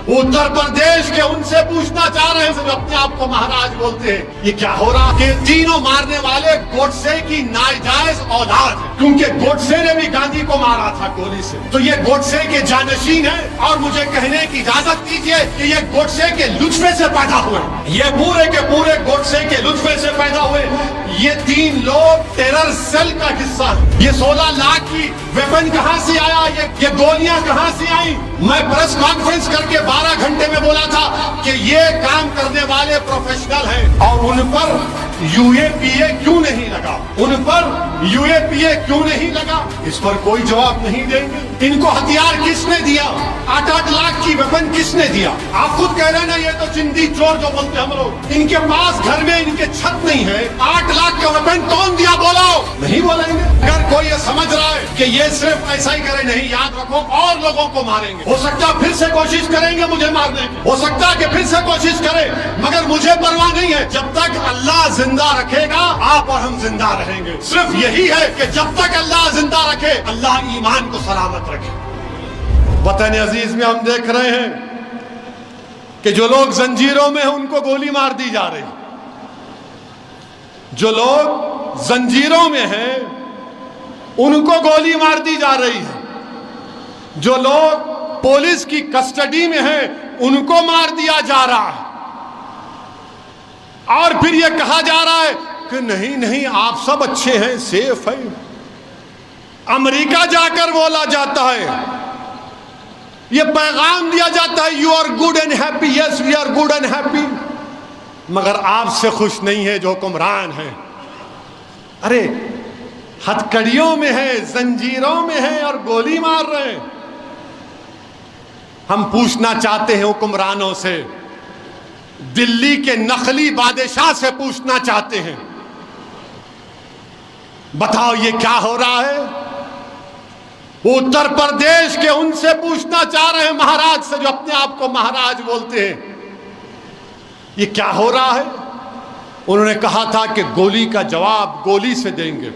उत्तर प्रदेश के उनसे पूछना चाह रहे हैं जो अपने आप को महाराज बोलते हैं, ये क्या हो रहा है? तीनों मारने वाले गोडसे की नाजायज औलाद है, क्योंकि गोडसे ने भी गांधी को मारा था गोली से, तो ये गोडसे के जानशीन है। और मुझे कहने की इजाजत दीजिए कि ये गोडसे के लुत्फे से पैदा हुए, ये पूरे के पूरे गोडसे के लुत्फे से पैदा हुए। ये 3 लोग टेरर सेल का हिस्सा है। ये 16 लाख की वेपन कहां से आया, ये गोलियां कहां से आई? मैं प्रेस कॉन्फ्रेंस करके 12 घंटे में बोला था कि ये काम करने वाले प्रोफेशनल हैं और उन पर यूएपीए क्यों नहीं लगा, उन पर यूएपीए क्यों नहीं लगा, इस पर कोई जवाब नहीं देंगे। इनको हथियार किसने दिया? 8-8 लाख की वेपन किसने दिया? आप खुद कह रहे हैं ना, ये तो चिंदी चोर जो बोलते हैं हम लोग। इनके पास घर में इनके छत नहीं है, 8 लाख का वेपन कौन दिया? बोलो, नहीं बोलेंगे। अगर कोई ये समझ रहा है कि ये सिर्फ ऐसा ही करे, नहीं, याद रखो और लोगों को मारेंगे। हो सकता है फिर से कोशिश करेंगे मुझे मारने की, हो सकता है कि फिर से कोशिश करें, मगर मुझे परवाह नहीं है। जब तक अल्लाह जिंदा रखेगा, आप और हम जिंदा रहेंगे। सिर्फ यही है कि जब तक अल्लाह जिंदा रखे, अल्लाह ईमान को सलामत रखे। वतन अजीज में हम देख रहे हैं कि जो लोग जंजीरों में हैं उनको गोली मार दी जा रही, जो लोग जंजीरों में हैं उनको गोली मार दी जा रही है, जो लोग पुलिस की कस्टडी में हैं उनको मार दिया जा रहा है। और फिर यह कहा जा रहा है कि नहीं नहीं आप सब अच्छे हैं, सेफ हैं। अमेरिका जाकर बोला जाता है, यह पैगाम दिया जाता है, you are good and happy, yes we are good and happy, मगर आपसे खुश नहीं है जो हुक्मरान है। अरे हथकड़ियों में है, जंजीरों में है और गोली मार रहे हैं। हम पूछना चाहते हैं हुक्मरानों से, दिल्ली के नकली बादशाह से पूछना चाहते हैं, बताओ ये क्या हो रहा है? उत्तर प्रदेश के उनसे पूछना चाह रहे हैं महाराज से जो अपने आप को महाराज बोलते हैं, ये क्या हो रहा है? उन्होंने कहा था कि गोली का जवाब गोली से देंगे।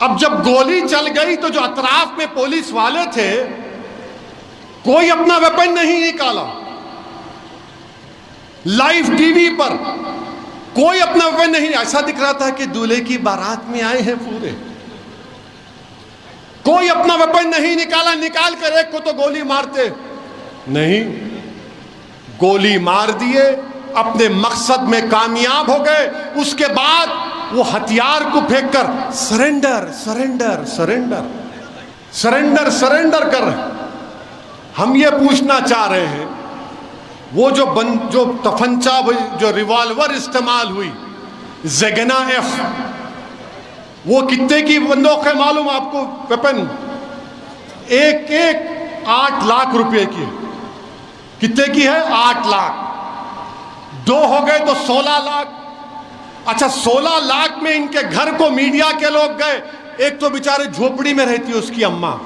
अब जब गोली चल गई तो जो अतराफ में पुलिस वाले थे, कोई अपना वेपन नहीं निकाला। लाइव टीवी पर कोई अपना वेपन नहीं, ऐसा दिख रहा था कि दूल्हे की बारात में आए हैं पूरे। कोई अपना वेपन नहीं निकाला, निकाल कर एक को तो गोली मारते नहीं, गोली मार दिए, अपने मकसद में कामयाब हो गए। उसके बाद वो हथियार को फेंककर surrender surrender surrender surrender surrender कर रहे। हम ये पूछना चाह रहे हैं, वो जो तफंचा, जो रिवॉल्वर इस्तेमाल हुई, ज़ेगना एफ, वो कितने की बंदूक है मालूम आपको? वेपन एक 8 लाख रुपए की। कितने की है? 8 लाख। 2 हो गए तो 16 लाख। अच्छा, 16 लाख में इनके घर को मीडिया के लोग गए। एक तो बेचारे झोपड़ी में रहती है उसकी अम्मा,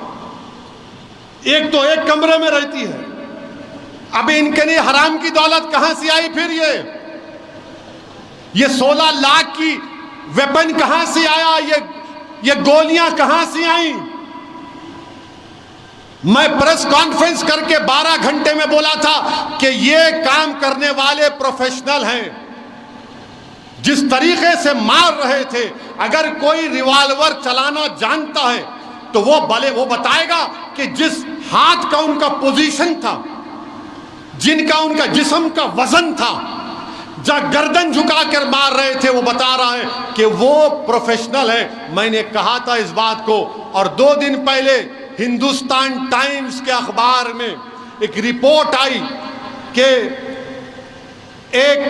एक तो एक कमरे में रहती है। अब इनके लिए हराम की दौलत कहां से आई? फिर ये 16 लाख की वेपन कहां से आया? ये गोलियां कहां से आई? मैं प्रेस कॉन्फ्रेंस करके 12 घंटे में बोला था कि ये काम करने वाले प्रोफेशनल हैं। जिस तरीके से मार रहे थे, अगर कोई रिवॉल्वर चलाना जानता है तो वो बताएगा कि जिस हाथ का उनका पोजीशन था, जिनका उनका जिस्म का वजन था, जहां गर्दन झुकाकर मार रहे थे, वो बता रहा है कि वो प्रोफेशनल है। मैंने कहा था इस बात को, और 2 दिन पहले हिंदुस्तान टाइम्स के अखबार में एक रिपोर्ट आई कि एक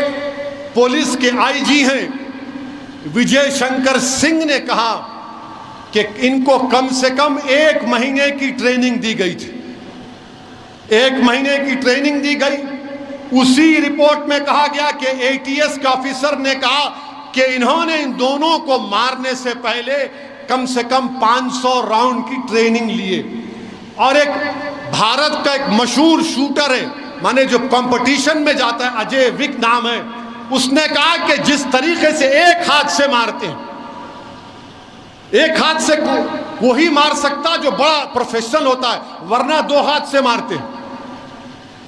पुलिस के आईजी हैं विजय शंकर सिंह ने कहा कि इनको कम से कम 1 महीने की ट्रेनिंग दी गई थी। 1 महीने की ट्रेनिंग दी गई। उसी रिपोर्ट में कहा गया कि एटीएस के ऑफिसर ने कहा कि इन्होंने इन दोनों को मारने से पहले कम से कम 500 राउंड की ट्रेनिंग लिए। और एक भारत का एक मशहूर शूटर है, माने जो कंपटीशन में जाता है, अजय विक नाम है, उसने कहा कि जिस तरीके से एक हाथ से मारते हैं, एक हाथ से वही मार सकता जो बड़ा प्रोफेशनल होता है, वरना 2 हाथ से मारते हैं।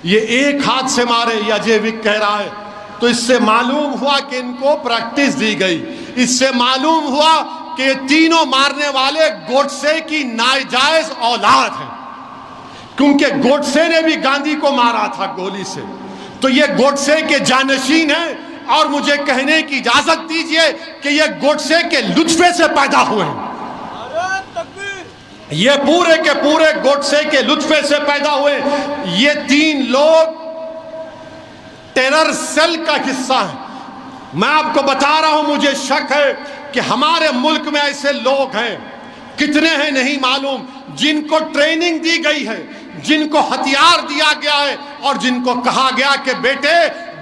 ये एक हाथ से मारे, ये अजय विक कह रहा है। तो इससे मालूम हुआ कि इनको प्रैक्टिस दी गई। इससे मालूम हुआ कि ये तीनों मारने वाले गोडसे की नाजायज औलाद हैं, क्योंकि गोडसे ने भी गांधी को मारा था गोली से। तो ये गोडसे के जानशीन हैं। और मुझे कहने की इजाजत दीजिए कि ये गोडसे के लुत्फे से पैदा हुए हैं। ये पूरे के पूरे गोडसे के लुत्फे से पैदा हुए। ये तीन लोग टेरर सेल का हिस्सा है। मैं आपको बता रहा हूं, मुझे शक है कि हमारे मुल्क में ऐसे लोग हैं, कितने हैं नहीं मालूम, जिनको ट्रेनिंग दी गई है, जिनको हथियार दिया गया है और जिनको कहा गया कि बेटे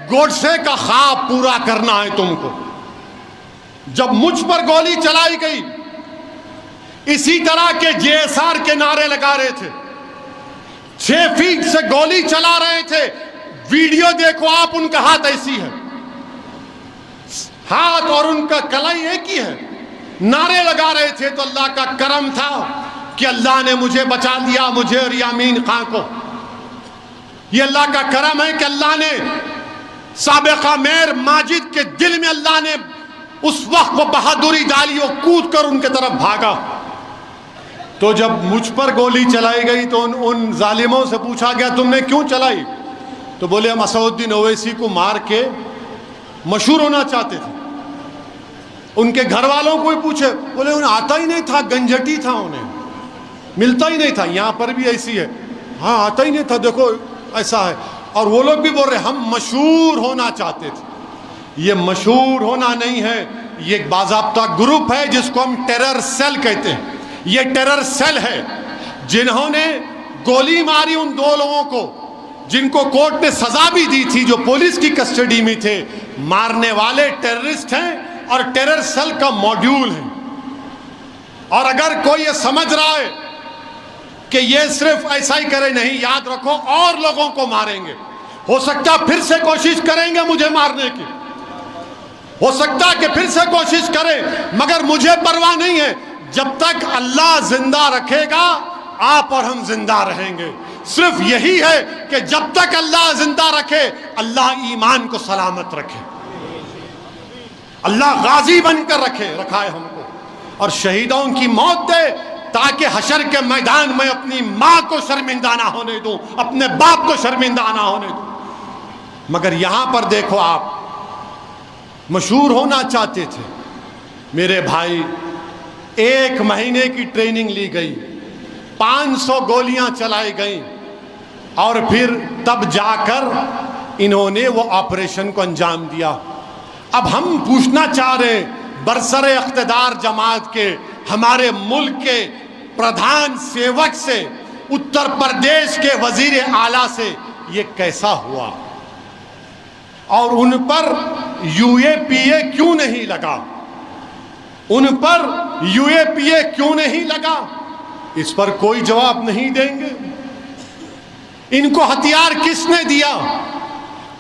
गोडसे का ख्वाब पूरा करना है तुमको। जब मुझ पर गोली चलाई गई, इसी तरह के जेएसआर के नारे लगा रहे थे, 6 फीट से गोली चला रहे थे। वीडियो देखो आप, उनका हाथ ऐसी है, हाथ और उनका कलाई एक ही है। नारे लगा रहे थे। तो अल्लाह का करम था कि अल्लाह ने मुझे बचा दिया, मुझे और यामीन खां को। ये अल्लाह का करम है कि अल्लाह ने साबिका मेयर माजिद के दिल में अल्लाह ने उस वक्त वो बहादुरी डाली, वो कूद कर उनके तरफ भागा। तो जब मुझ पर गोली चलाई गई तो उन जालिमों से पूछा गया तुमने क्यों चलाई? तो बोले हम असदुद्दीन ओवैसी को मार के मशहूर होना चाहते थे। उनके घर वालों को भी पूछे, बोले उन्हें आता ही नहीं था, गंजटी था, उन्हें मिलता ही नहीं था। यहाँ पर भी ऐसी है, हाँ आता ही नहीं था, देखो ऐसा है। और वो लोग भी बोल रहे हम मशहूर होना चाहते थे। ये मशहूर होना नहीं है, ये एक बाज़ाब्ता ग्रुप है जिसको हम टेरर सेल कहते हैं। ये टेरर सेल है जिन्होंने गोली मारी उन 2 लोगों को, जिनको कोर्ट ने सजा भी दी थी, जो पुलिस की कस्टडी में थे। मारने वाले टेररिस्ट हैं और टेरर सेल का मॉड्यूल है। और अगर कोई ये समझ रहा है कि ये सिर्फ ऐसा ही करे, नहीं, याद रखो और लोगों को मारेंगे। हो सकता फिर से कोशिश करेंगे मुझे मारने की, हो सकता है कि फिर से कोशिश करें, मगर मुझे परवाह नहीं है। जब तक अल्लाह जिंदा रखेगा आप और हम जिंदा रहेंगे। सिर्फ यही है कि जब तक अल्लाह जिंदा रखे, अल्लाह ईमान को सलामत रखे, अल्लाह गाजी बनकर रखा है हमको, और शहीदों की मौत दे ताकि हशर के मैदान में अपनी माँ को शर्मिंदा ना होने दूं, अपने बाप को शर्मिंदा ना होने दूं। मगर यहां पर देखो, आप मशहूर होना चाहते थे मेरे भाई। 1 महीने की ट्रेनिंग ली गई, 500 गोलियां चलाई गई, और फिर तब जाकर इन्होंने वो ऑपरेशन को अंजाम दिया। अब हम पूछना चाह रहे बरसरे इख्तिदार जमात के, हमारे मुल्क के प्रधान सेवक से, उत्तर प्रदेश के वजीर आला से, ये कैसा हुआ? और उन पर यूएपीए क्यों नहीं लगा? उन पर यूएपीए क्यों नहीं लगा? इस पर कोई जवाब नहीं देंगे। इनको हथियार किसने दिया?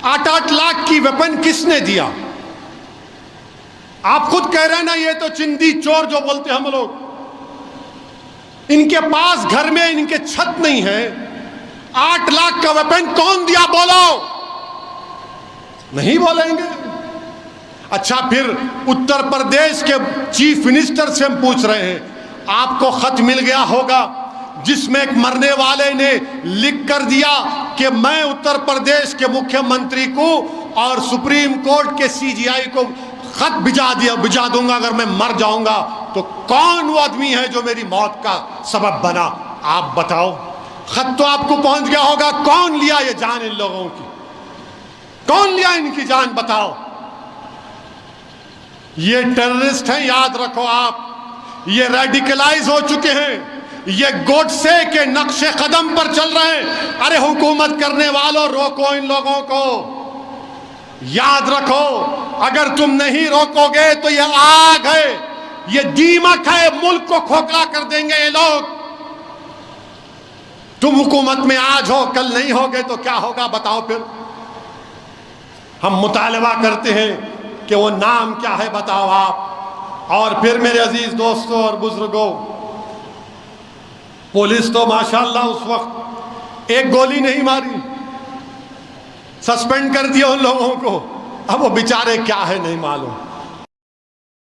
8-8 लाख की वेपन किसने दिया? आप खुद कह रहे हैं ना, ये तो चिंदी चोर जो बोलते हम लोग। इनके पास घर में इनके छत नहीं है, 8 लाख का वेपन कौन दिया? बोलो, नहीं बोलेंगे। अच्छा, फिर उत्तर प्रदेश के चीफ मिनिस्टर से हम पूछ रहे हैं, आपको खत मिल गया होगा जिसमें एक मरने वाले ने लिख कर दिया कि मैं उत्तर प्रदेश के मुख्यमंत्री को और सुप्रीम कोर्ट के सीजीआई को खत भिजा दूंगा अगर मैं मर जाऊंगा। तो कौन वो आदमी है जो मेरी मौत का सबब बना? आप बताओ। खत तो आपको पहुंच गया होगा, कौन लिया ये जान इन लोगों की? कौन लिया इनकी जान? बताओ। ये टेररिस्ट हैं, याद रखो आप। ये रेडिकलाइज हो चुके हैं, ये गोडसे के नक्शे कदम पर चल रहे हैं। अरे हुकूमत करने वालों, रोको इन लोगों को। याद रखो, अगर तुम नहीं रोकोगे तो ये आग है, ये दीमक है, मुल्क को खोखला कर देंगे ये लोग। तुम हुकूमत में आज हो, कल नहीं होगे तो क्या होगा? बताओ। फिर हम मुतालबा करते हैं कि वो नाम क्या है, बताओ आप। और फिर मेरे अजीज दोस्तों और बुजुर्गों, पुलिस तो माशाअल्लाह उस वक्त एक गोली नहीं मारी, सस्पेंड कर दिया उन लोगों को। अब वो बेचारे क्या है नहीं मालूम।